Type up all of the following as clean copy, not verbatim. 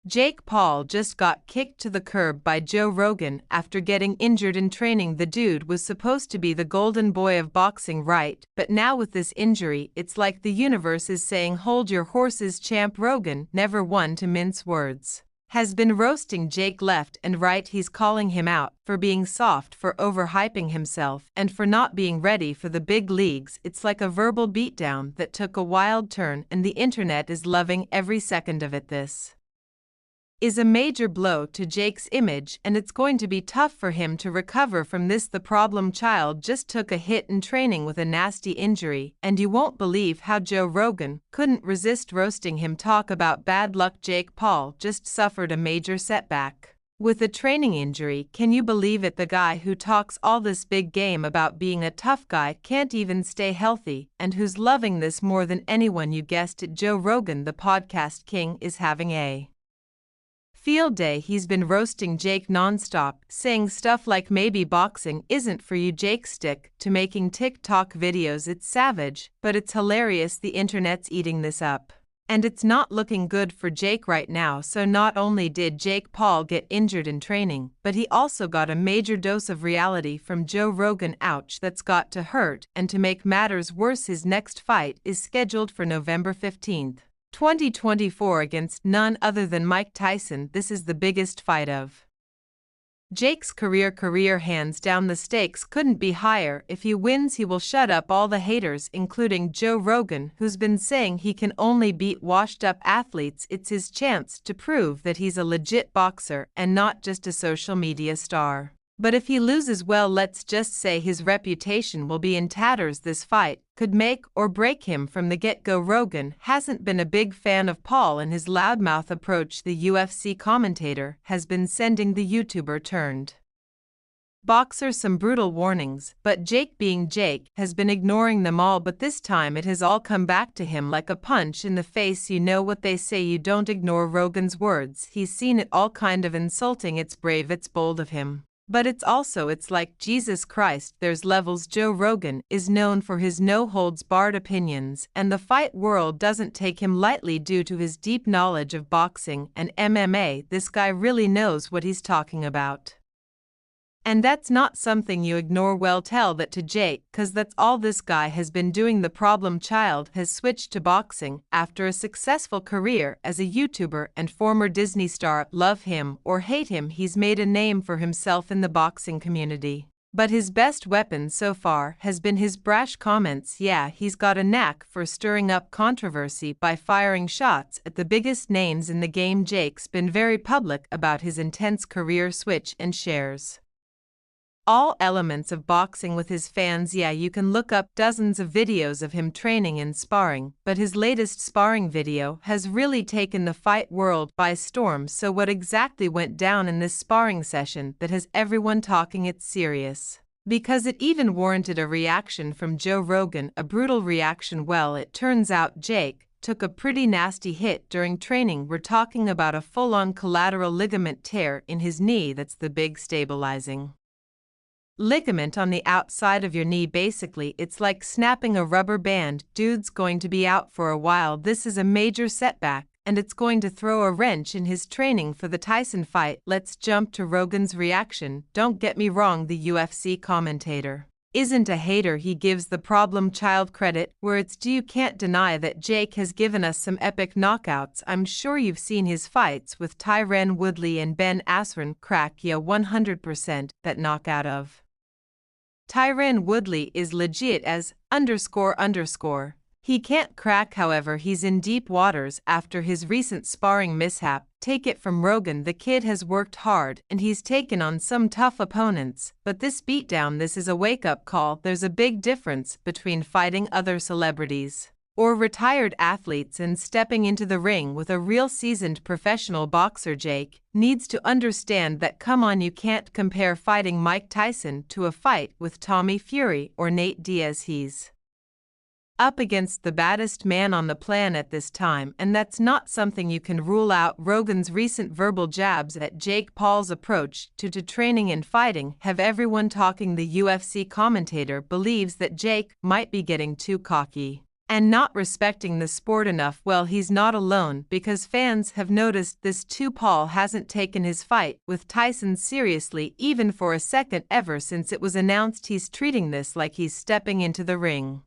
Jake Paul just got kicked to the curb by Joe Rogan after getting injured in training. The dude was supposed to be the golden boy of boxing, right? But now with this injury, it's like the universe is saying, hold your horses, champ. Rogan, never one to mince words, has been roasting Jake left and right. He's calling him out for being soft, for overhyping himself, and for not being ready for the big leagues. It's like a verbal beatdown that took a wild turn, and the internet is loving every second of it. This is a major blow to Jake's image, and it's going to be tough for him to recover from this. The problem child just took a hit in training with a nasty injury, and you won't believe how Joe Rogan couldn't resist roasting him. Talk about bad luck. Jake Paul just suffered a major setback with a training injury. Can you believe it? The guy who talks all this big game about being a tough guy can't even stay healthy, and who's loving this more than anyone? You guessed it, Joe Rogan, the podcast king, is having a field day. He's been roasting Jake nonstop, saying stuff like maybe boxing isn't for you. Jake stick to making TikTok videos. It's savage, but it's hilarious. The internet's eating this up, and it's not looking good for Jake right now. So not only did Jake Paul get injured in training, but he also got a major dose of reality from Joe Rogan. Ouch, that's got to hurt. And to make matters worse, his next fight is scheduled for November 15th. 2024 against none other than Mike Tyson. This is the biggest fight of Jake's career. Hands down, the stakes couldn't be higher. If he wins, he will shut up all the haters, including Joe Rogan, who's been saying he can only beat washed-up athletes. It's his chance to prove that he's a legit boxer and not just a social media star. But if he loses, well, let's just say his reputation will be in tatters. This fight could make or break him from the get-go. Rogan hasn't been a big fan of Paul and his loudmouth approach. The UFC commentator has been sending the YouTuber turned boxer some brutal warnings, but Jake, being Jake, has been ignoring them all. But this time it has all come back to him like a punch in the face. You know what they say, you don't ignore Rogan's words. He's seen it all, kind of insulting. It's brave, it's bold of him, but it's like Jesus Christ, there's levels. Joe Rogan is known for his no-holds-barred opinions, and the fight world doesn't take him lightly due to his deep knowledge of boxing and MMA. This guy really knows what he's talking about, and that's not something you ignore. Well, tell that to Jake, cause that's all this guy has been doing. The problem child has switched to boxing after a successful career as a YouTuber and former Disney star. Love him or hate him, he's made a name for himself in the boxing community. But his best weapon so far has been his brash comments. Yeah, he's got a knack for stirring up controversy by firing shots at the biggest names in the game. Jake's been very public about his intense career switch and shares all elements of boxing with his fans. Yeah, you can look up dozens of videos of him training and sparring, but his latest sparring video has really taken the fight world by storm. So what exactly went down in this sparring session that has everyone talking? It's serious, because it even warranted a reaction from Joe Rogan, a brutal reaction. Well, it turns out Jake took a pretty nasty hit during training. We're talking about a full-on collateral ligament tear in his knee. That's the big stabilizing ligament on the outside of your knee. Basically, it's like snapping a rubber band. Dude's going to be out for a while. This is a major setback, and it's going to throw a wrench in his training for the Tyson fight. Let's jump to Rogan's reaction. Don't get me wrong, the UFC commentator isn't a hater. He gives the problem child credit where it's due. You can't deny that Jake has given us some epic knockouts. I'm sure you've seen his fights with Tyron Woodley and Ben Askren. Crack, yeah, 100%. That knockout of Tyron Woodley is legit as __. He can't crack, however, he's in deep waters after his recent sparring mishap. Take it from Rogan, the kid has worked hard and he's taken on some tough opponents, but this beatdown, this is a wake-up call. There's a big difference between fighting other celebrities or retired athletes and stepping into the ring with a real seasoned professional boxer. Jake needs to understand that. Come on, you can't compare fighting Mike Tyson to a fight with Tommy Fury or Nate Diaz. He's up against the baddest man on the planet this time, and that's not something you can rule out. Rogan's recent verbal jabs at Jake Paul's approach to training and fighting have everyone talking. The UFC commentator believes that Jake might be getting too cocky and not respecting the sport enough. Well, he's not alone, because fans have noticed this too. Paul hasn't taken his fight with Tyson seriously even for a second ever since it was announced. He's treating this like he's stepping into the ring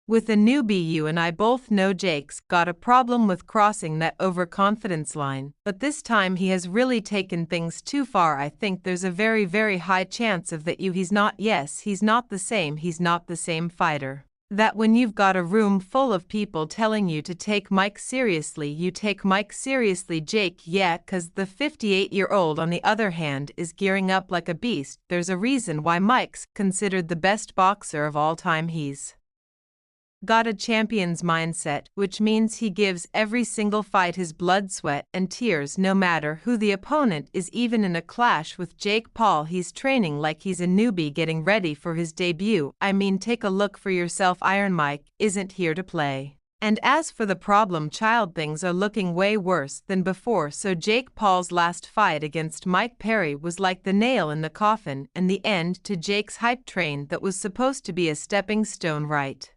with a newbie. You and I both know Jake's got a problem with crossing that overconfidence line, but this time he has really taken things too far. I think there's a very, very high chance of that. He's not the same fighter. That when you've got a room full of people telling you to take Mike seriously, you take Mike seriously. Jake, yeah, 'cause the 58-year-old on the other hand is gearing up like a beast. There's a reason why Mike's considered the best boxer of all time. He's got a champion's mindset, which means he gives every single fight his blood, sweat, and tears, no matter who the opponent is. Even in a clash with Jake Paul, he's training like he's a newbie getting ready for his debut. I mean, take a look for yourself. Iron Mike isn't here to play. And as for the problem child, things are looking way worse than before. So Jake Paul's last fight against Mike Perry was like the nail in the coffin and the end to Jake's hype train that was supposed to be a stepping stone, right?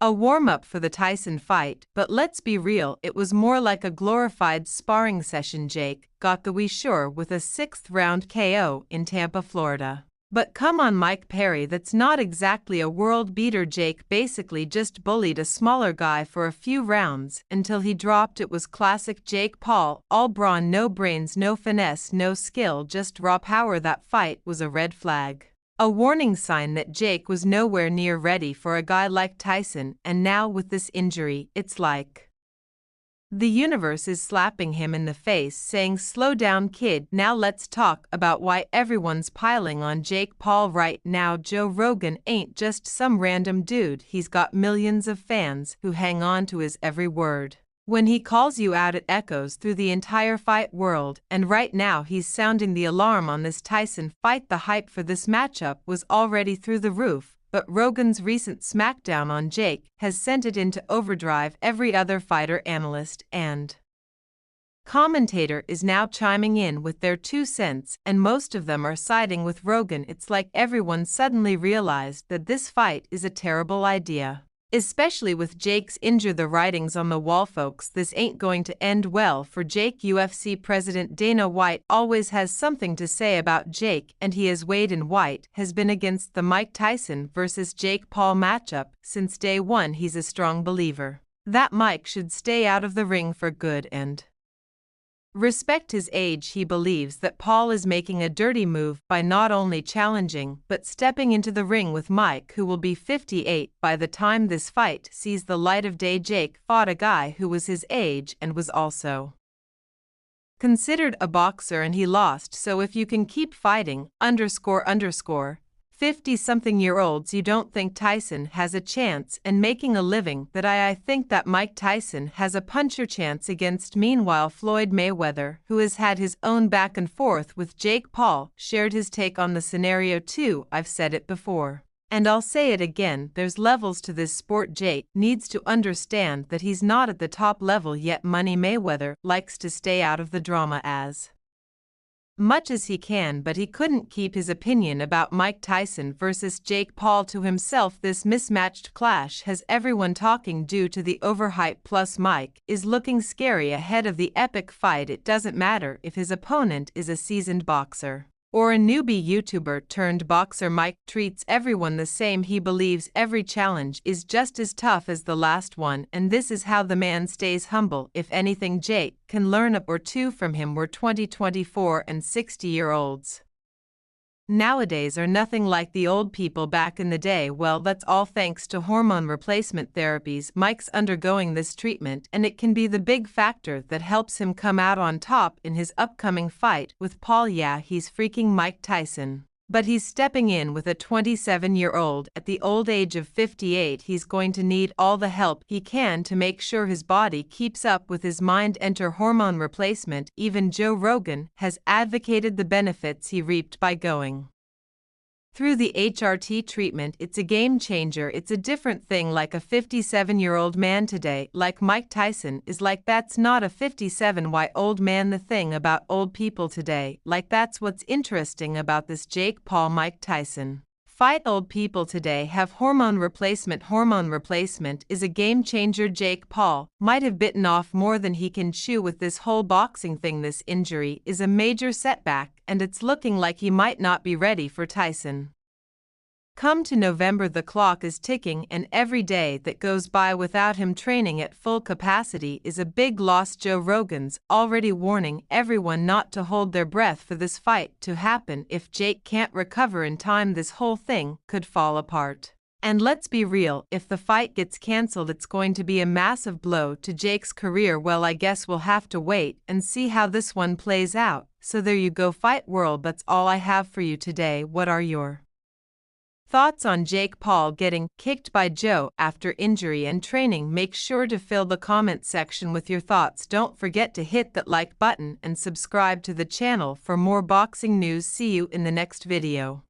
A warm-up for the Tyson fight, but let's be real, it was more like a glorified sparring session. Jake got the wee sure with a 6th-round KO in Tampa, Florida. But come on, Mike Perry, that's not exactly a world beater. Jake basically just bullied a smaller guy for a few rounds until he dropped. It was classic Jake Paul, all brawn, no brains, no finesse, no skill, just raw power. That fight was a red flag. A warning sign that Jake was nowhere near ready for a guy like Tyson, and now with this injury, it's like the universe is slapping him in the face saying, slow down, kid. Now let's talk about why everyone's piling on Jake Paul right now. Joe Rogan ain't just some random dude. He's got millions of fans who hang on to his every word. When he calls you out, it echoes through the entire fight world, and right now he's sounding the alarm on this Tyson fight. The hype for this matchup was already through the roof, but Rogan's recent smackdown on Jake has sent it into overdrive. Every other fighter, analyst, and commentator is now chiming in with their 2 cents, and most of them are siding with Rogan. It's like everyone suddenly realized that this fight is a terrible idea. Especially with Jake's injury. The writing's on the wall, folks. This ain't going to end well for Jake. UFC President Dana White always has something to say about Jake, and he has weighed in. White has been against the Mike Tyson versus Jake Paul matchup since day one. He's a strong believer that Mike should stay out of the ring for good and respect his age. He believes that Paul is making a dirty move by not only challenging but stepping into the ring with Mike, who will be 58 by the time this fight sees the light of day. Jake fought a guy who was his age and was also considered a boxer, and he lost. So if you can keep fighting, __ 50-something-year-olds, you don't think Tyson has a chance and making a living. That I think that Mike Tyson has a puncher chance against. Meanwhile, Floyd Mayweather, who has had his own back and forth with Jake Paul, shared his take on the scenario too. I've said it before, and I'll say it again, there's levels to this sport. Jake needs to understand that he's not at the top level yet. Money Mayweather likes to stay out of the drama as much as he can, but he couldn't keep his opinion about Mike Tyson versus Jake Paul to himself. This mismatched clash has everyone talking due to the overhype, plus Mike is looking scary ahead of the epic fight. It doesn't matter if his opponent is a seasoned boxer or a newbie YouTuber turned boxer. Mike treats everyone the same. He believes every challenge is just as tough as the last one, and this is how the man stays humble. If anything, Jake can learn a or two from him. We're 20, 24, and 60-year-olds nowadays are nothing like the old people back in the day. Well, that's all thanks to hormone replacement therapies. Mike's undergoing this treatment, and it can be the big factor that helps him come out on top in his upcoming fight with Paul. Yeah, he's freaking Mike Tyson, but he's stepping in with a 27-year-old at the old age of 58. He's going to need all the help he can to make sure his body keeps up with his mind. Enter hormone replacement. Even Joe Rogan has advocated the benefits he reaped by going through the HRT treatment. It's a game changer. It's a different thing. Like a 57-year-old man today, like Mike Tyson, is like that's not a 57-year-old man. The thing about old people today, like that's what's interesting about this Jake Paul Mike Tyson Fight old people today have hormone replacement. Hormone replacement is a game changer. Jake Paul might have bitten off more than he can chew with this whole boxing thing. This injury is a major setback, and it's looking like he might not be ready for Tyson. Come to November, the clock is ticking, and every day that goes by without him training at full capacity is a big loss. Joe Rogan's already warning everyone not to hold their breath for this fight to happen. If Jake can't recover in time, this whole thing could fall apart. And let's be real, if the fight gets cancelled, it's going to be a massive blow to Jake's career. Well, I guess we'll have to wait and see how this one plays out. So there you go, Fight World. That's all I have for you today. What are your thoughts on Jake Paul getting kicked by Joe after injury and training? Make sure to fill the comment section with your thoughts. Don't forget to hit that like button and subscribe to the channel for more boxing news. See you in the next video.